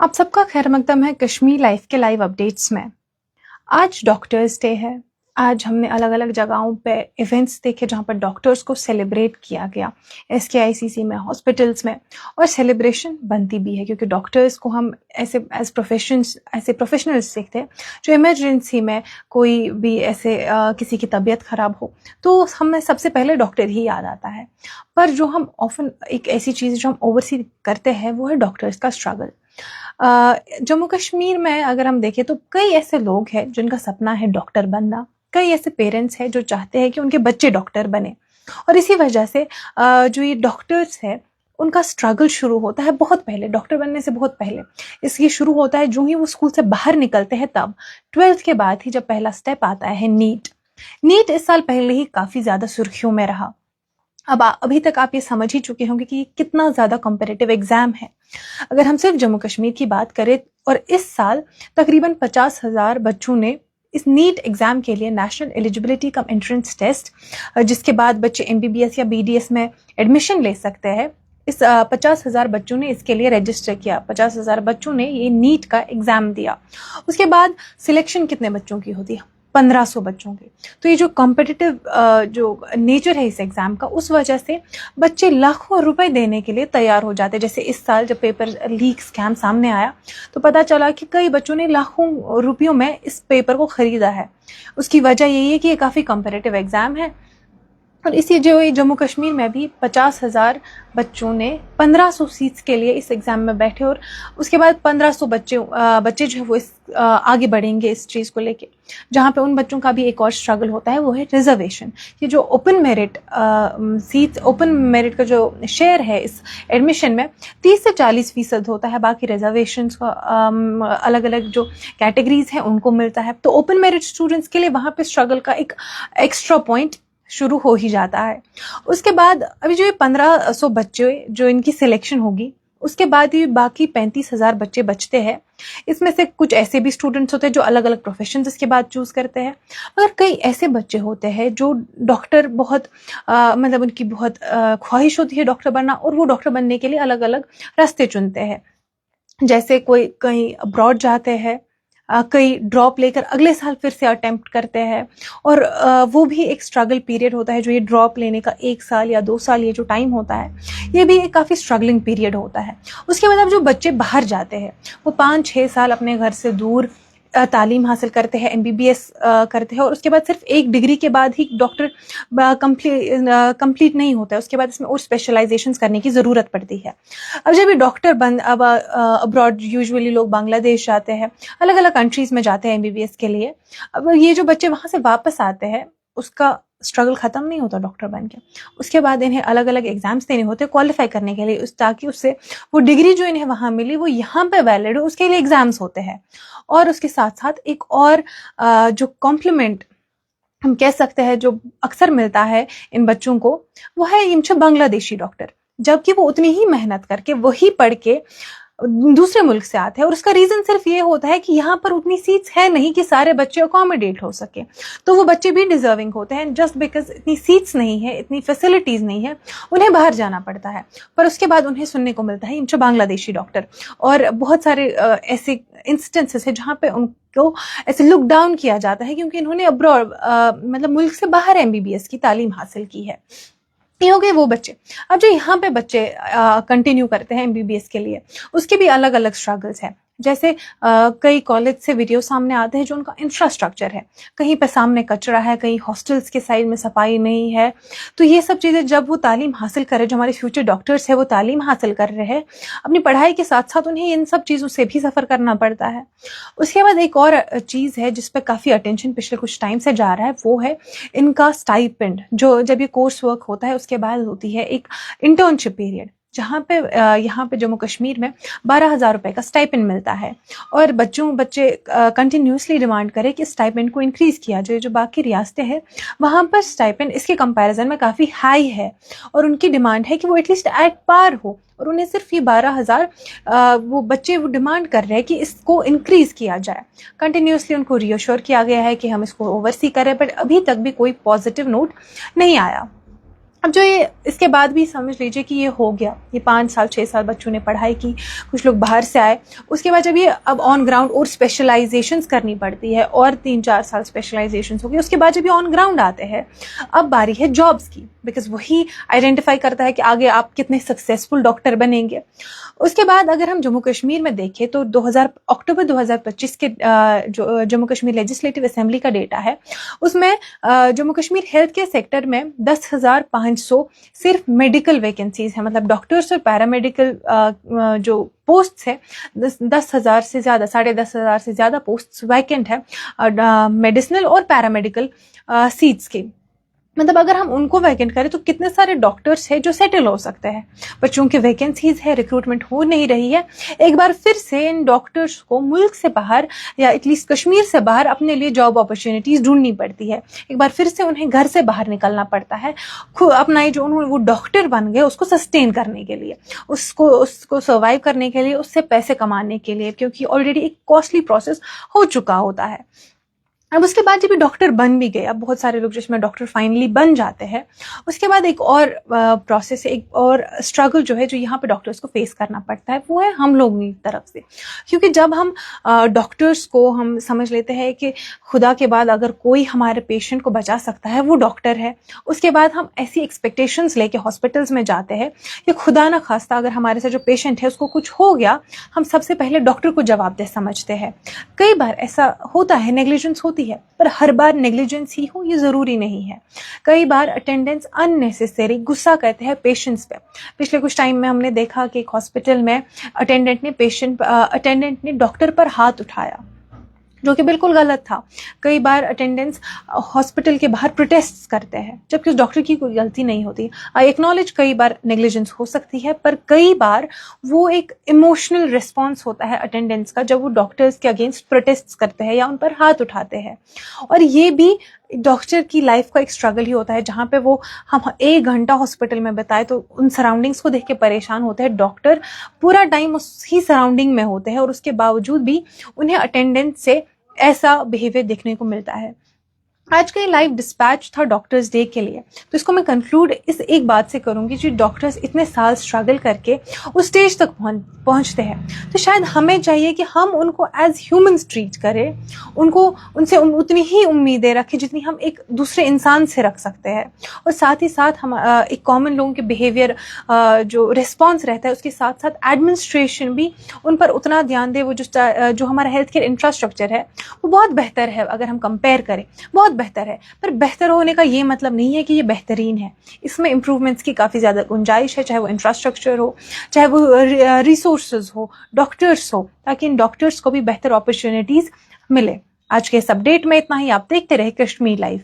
आप सबका खैर मकदम है कश्मीर लाइफ के लाइव अपडेट्स में। आज डॉक्टर्स डे है। आज हमने अलग अलग जगहों पे इवेंट्स देखे जहाँ पर डॉक्टर्स को सेलिब्रेट किया गया, एसकेआईसीसी में, हॉस्पिटल्स में। और सेलिब्रेशन बनती भी है क्योंकि डॉक्टर्स को हम ऐसे ऐसे प्रोफेशनल्स देखते हैं जो इमरजेंसी में कोई भी ऐसे किसी की तबीयत खराब हो तो हमें सबसे पहले डॉक्टर ही याद आता है। पर जो हम ऑफन एक ऐसी चीज़ जो हम ओवरसी करते हैं वो है डॉक्टर्स का स्ट्रगल। जम्मू कश्मीर में अगर हम देखें तो कई ऐसे लोग हैं जिनका सपना है डॉक्टर बनना। कई ऐसे पेरेंट्स हैं जो चाहते हैं कि उनके बच्चे डॉक्टर बने और इसी वजह से जो ये डॉक्टर्स है उनका स्ट्रगल शुरू होता है बहुत पहले, डॉक्टर बनने से बहुत पहले। इसलिए शुरू होता है जो ही वो स्कूल से बाहर निकलते हैं तब 12th के बाद ही जब पहला स्टेप आता है नीट इस साल पहले ही काफ़ी ज़्यादा सुर्खियों में रहा। अभी तक आप ये समझ ही चुके होंगे कि ये कितना ज़्यादा कॉम्पिटिटिव एग्ज़ाम है। अगर हम सिर्फ जम्मू कश्मीर की बात करें और इस साल तकरीबन 50,000 बच्चों ने इस नीट एग्ज़ाम के लिए national eligibility cum entrance test, जिसके बाद बच्चे MBBS या BDS में एडमिशन ले सकते हैं, इस 50,000 बच्चों ने इसके लिए रजिस्टर किया। 50,000 बच्चों ने ये नीट का एग्ज़ाम दिया। उसके बाद सिलेक्शन कितने बच्चों की होती है? 1500 बच्चों की। तो ये जो कॉम्पिटिटिव जो नेचर है इस एग्ज़ाम का, उस वजह से बच्चे लाखों रुपए देने के लिए तैयार हो जाते हैं। जैसे इस साल जब पेपर लीक स्कैम सामने आया तो पता चला कि कई बच्चों ने लाखों रुपयों में इस पेपर को ख़रीदा है। उसकी वजह यही है कि ये काफ़ी कॉम्पिटिटिव एग्ज़ाम है। और इसी जो जम्मू कश्मीर में भी 50,000 बच्चों ने 1500 सीट्स के लिए इस एग्ज़ाम में बैठे और उसके बाद 1500 बच्चे जो है वो आगे बढ़ेंगे इस चीज़ को लेके। जहाँ पे उन बच्चों का भी एक और स्ट्रगल होता है वो है रिजर्वेशन। ये जो ओपन मेरिट का जो शेयर है इस एडमिशन में 30 से 40% होता है। बाकी रिजर्वेशंस को अलग अलग जो कैटेगरीज हैं उनको मिलता है। तो ओपन मेरिट स्टूडेंट्स के लिए वहाँ पे स्ट्रगल का एक एक्स्ट्रा पॉइंट शुरू हो ही जाता है। उसके बाद अभी जो ये 1500 बच्चे जो इनकी सिलेक्शन होगी, उसके बाद ही बाकी 35,000 बच्चे बचते हैं। इसमें से कुछ ऐसे भी स्टूडेंट्स होते हैं जो अलग अलग प्रोफेशंस इसके बाद चूज़ करते हैं, मगर कई ऐसे बच्चे होते हैं जो डॉक्टर बहुत मतलब उनकी बहुत ख्वाहिश होती है डॉक्टर बनना और वो डॉक्टर बनने के लिए अलग अलग रास्ते चुनते हैं। जैसे कोई कहीं अब्रॉड जाते हैं, कई ड्रॉप लेकर अगले साल फिर से अटेम्प्ट करते हैं और वो भी एक स्ट्रगल पीरियड होता है। जो ये ड्रॉप लेने का 1 साल या 2 साल ये जो टाइम होता है, ये भी एक काफ़ी स्ट्रगलिंग पीरियड होता है। उसके बाद अब जो बच्चे बाहर जाते हैं वो 5-6 साल अपने घर से दूर तालीम हासिल करते हैं, MBBS करते हैं और उसके बाद सिर्फ एक डिग्री के बाद ही डॉक्टर कंप्लीट नहीं होता है। उसके बाद इसमें और स्पेशलाइजेशंस करने की ज़रूरत पड़ती है। अब जब ये डॉक्टर अब अब्रॉड यूजुअली लोग बांग्लादेश जाते हैं, अलग अलग कंट्रीज़ में जाते हैं MBBS के लिए। अब ये जो बच्चे वहाँ से वापस आते हैं उसका स्ट्रगल ख़त्म नहीं होता डॉक्टर बन के। उसके बाद इन्हें अलग अलग एग्ज़ाम्स देने होते हैं क्वालिफाई करने के लिए, ताकि उससे वो डिग्री जो इन्हें वहाँ मिली वो यहाँ पे वैलिड हो, उसके लिए एग्ज़ाम्स होते हैं। और उसके साथ साथ एक और जो कॉम्प्लीमेंट हम कह सकते हैं जो अक्सर मिलता है इन बच्चों को, वो है इनसे बांग्लादेशी डॉक्टर, जबकि वो उतनी ही मेहनत करके वही पढ़ के दूसरे मुल्क से आते हैं। और उसका रीज़न सिर्फ ये होता है कि यहाँ पर उतनी सीट्स है नहीं कि सारे बच्चे अकोमोडेट हो सके, तो वो बच्चे भी डिजर्विंग होते हैं। जस्ट बिकॉज इतनी सीट्स नहीं है, इतनी फैसिलिटीज़ नहीं है, उन्हें बाहर जाना पड़ता है। पर उसके बाद उन्हें सुनने को मिलता है इनसे बांग्लादेशी डॉक्टर। और बहुत सारे ऐसे इंस्टेंसेस है जहाँ पे उनको ऐसे लुक डाउन किया जाता है क्योंकि इन्होंने अब्रॉड मतलब मुल्क से बाहर MBBS की तालीम हासिल की है। ये हो गए वो बच्चे। अब जो यहाँ पे बच्चे कंटिन्यू करते हैं MBBS के लिए, उसके भी अलग अलग स्ट्रगल्स हैं। जैसे कई कॉलेज से वीडियो सामने आते हैं जो उनका इंफ्रास्ट्रक्चर है, कहीं पे सामने कचरा है, कहीं हॉस्टल्स के साइड में सफाई नहीं है। तो ये सब चीज़ें जब वो तालीम हासिल कर रहे, जो हमारे फ्यूचर डॉक्टर्स हैं वो तालीम हासिल कर रहे हैं, अपनी पढ़ाई के साथ साथ उन्हें इन सब चीज़ों से भी सफ़र करना पड़ता है। उसके बाद एक और चीज़ है जिस पर काफ़ी अटेंशन पिछले कुछ टाइम से जा रहा है, वो है इनका स्टाइपेंड। जो जब ये कोर्स वर्क होता है उसके बाद होती है एक इंटर्नशिप पीरियड, जहाँ पे यहाँ पे जम्मू कश्मीर में 12,000 रुपये का स्टाइपेंड मिलता है। और बच्चे कंटिन्यूसली डिमांड करें कि स्टाइपेंड को इंक्रीज़ किया जाए। जो बाकी रियासतें हैं वहाँ पर स्टाइपेंड इसके कंपैरिजन में काफ़ी हाई है और उनकी डिमांड है कि वो एटलीस्ट एट पार हो। और उन्हें सिर्फ ये 12,000 वो बच्चे वो डिमांड कर रहे हैं कि इसको इंक्रीज़ किया जाए। कंटिन्यूसली उनको रीअश्योर किया गया है कि हम इसको ओवरसी करें, बट अभी तक भी कोई पॉजिटिव नोट नहीं आया। अब जो ये इसके बाद भी समझ लीजिए कि ये हो गया, ये 5 साल 6 साल बच्चों ने पढ़ाई की, कुछ लोग बाहर से आए, उसके बाद जब ये अब ऑन ग्राउंड और स्पेशलाइजेशंस करनी पड़ती है और 3-4 साल स्पेशलाइजेशंस हो गई, उसके बाद जब ये ऑन ग्राउंड आते हैं, अब बारी है जॉब्स की, बिकॉज वही आइडेंटिफाई करता है कि आगे आप कितने सक्सेसफुल डॉक्टर बनेंगे। उसके बाद अगर हम जम्मू कश्मीर में देखें तो अक्टूबर 2025 के जो जम्मू कश्मीर लेजिस्लेटिव असेंबली का डेटा है, उसमें Jammu Kashmir health care sector में 10,500 सिर्फ मेडिकल वैकेंसीज है, मतलब डॉक्टर्स और पैरामेडिकल जो पोस्ट्स है 10,000 से ज़्यादा, 10,500 से ज़्यादा पोस्ट्स वैकेंट है मेडिसिनल और पैरामेडिकल सीट्स के। मतलब अगर हम उनको वैकेंट करें तो कितने सारे डॉक्टर्स हैं जो सेटल हो सकते हैं, पर चूंकि वैकेंसीज है, रिक्रूटमेंट हो नहीं रही है, एक बार फिर से इन डॉक्टर्स को मुल्क से बाहर या एटलीस्ट कश्मीर से बाहर अपने लिए जॉब अपॉर्चुनिटीज ढूंढनी पड़ती है। एक बार फिर से उन्हें घर से बाहर निकलना पड़ता है अपना जो उन्होंने वो डॉक्टर बन गए उसको सस्टेन करने के लिए, उसको सर्वाइव करने के लिए, उससे पैसे कमाने के लिए, क्योंकि ऑलरेडी एक कॉस्टली प्रोसेस हो चुका होता है। अब उसके बाद जब डॉक्टर बन भी गए, अब बहुत सारे लोग जिसमें डॉक्टर फाइनली बन जाते हैं, उसके बाद एक और प्रोसेस, एक और स्ट्रगल जो है जो यहाँ पे डॉक्टर्स को फेस करना पड़ता है, वो है हम लोगों की तरफ से। क्योंकि जब हम डॉक्टर्स को हम समझ लेते हैं कि खुदा के बाद अगर कोई हमारे पेशेंट को बचा सकता है वो डॉक्टर है, उसके बाद हम ऐसी एक्सपेक्टेशंस लेके हॉस्पिटल्स में जाते हैं कि खुदा ना खास्ता अगर हमारे साथ जो पेशेंट है उसको कुछ हो गया, हम सबसे पहले डॉक्टर को जवाबदेह समझते हैं। कई बार ऐसा होता है, नेग्लिजेंस होती है, पर हर बार नेग्लिजेंस ही हो ये जरूरी नहीं है। कई बार अटेंडेंट्स अननेसेसरी गुस्सा करते हैं पेशेंट्स पे। पिछले कुछ टाइम में हमने देखा कि एक हॉस्पिटल में अटेंडेंट ने डॉक्टर पर हाथ उठाया, जो कि बिल्कुल गलत था। कई बार अटेंडेंट्स हॉस्पिटल के बाहर प्रोटेस्ट करते हैं जबकि उस डॉक्टर की कोई गलती नहीं होती। आई एक्नॉलेज कई बार नेग्लिजेंस हो सकती है, पर कई बार वो एक इमोशनल रिस्पॉन्स होता है अटेंडेंट्स का जब वो डॉक्टर्स के अगेंस्ट प्रोटेस्ट करते हैं या उन पर हाथ उठाते हैं। और ये भी डॉक्टर की लाइफ का एक स्ट्रगल ही होता है, जहाँ पे वो हम 1 घंटा हॉस्पिटल में बिताए तो उन सराउंडिंग्स को देख के परेशान होते हैं। डॉक्टर पूरा टाइम उसी सराउंडिंग में होते हैं और उसके बावजूद भी उन्हें अटेंडेंस से ऐसा बिहेवियर देखने को मिलता है। आज का ये लाइव डिस्पैच था डॉक्टर्स डे के लिए, तो इसको मैं कंक्लूड इस एक बात से करूंगी, जो डॉक्टर्स इतने साल स्ट्रगल करके उस स्टेज तक पहुंचते हैं, तो शायद हमें चाहिए कि हम उनको एज ह्यूमंस ट्रीट करें, उनसे उतनी ही उम्मीदें रखें जितनी हम एक दूसरे इंसान से रख सकते हैं। और साथ ही साथ हम एक कॉमन लोगों के बिहेवियर जो रिस्पॉन्स रहता है उसके साथ साथ एडमिनिस्ट्रेशन भी उन पर उतना ध्यान दे। वो जो हमारा हेल्थ केयर इंफ्रास्ट्रक्चर है वो बहुत बेहतर है, अगर हम कंपेयर करें बहुत बेहतर है, पर बेहतर होने का ये मतलब नहीं है कि ये बेहतरीन है। इसमें इंप्रूवमेंट्स की काफ़ी ज़्यादा गुंजाइश है, चाहे वो इंफ्रास्ट्रक्चर हो, चाहे वो रिसोर्सेज हो, डॉक्टर्स हो, ताकि इन डॉक्टर्स को भी बेहतर अपॉर्चुनिटीज़ मिले। आज के इस अपडेट में इतना ही। आप देखते रहे कश्मीर लाइव।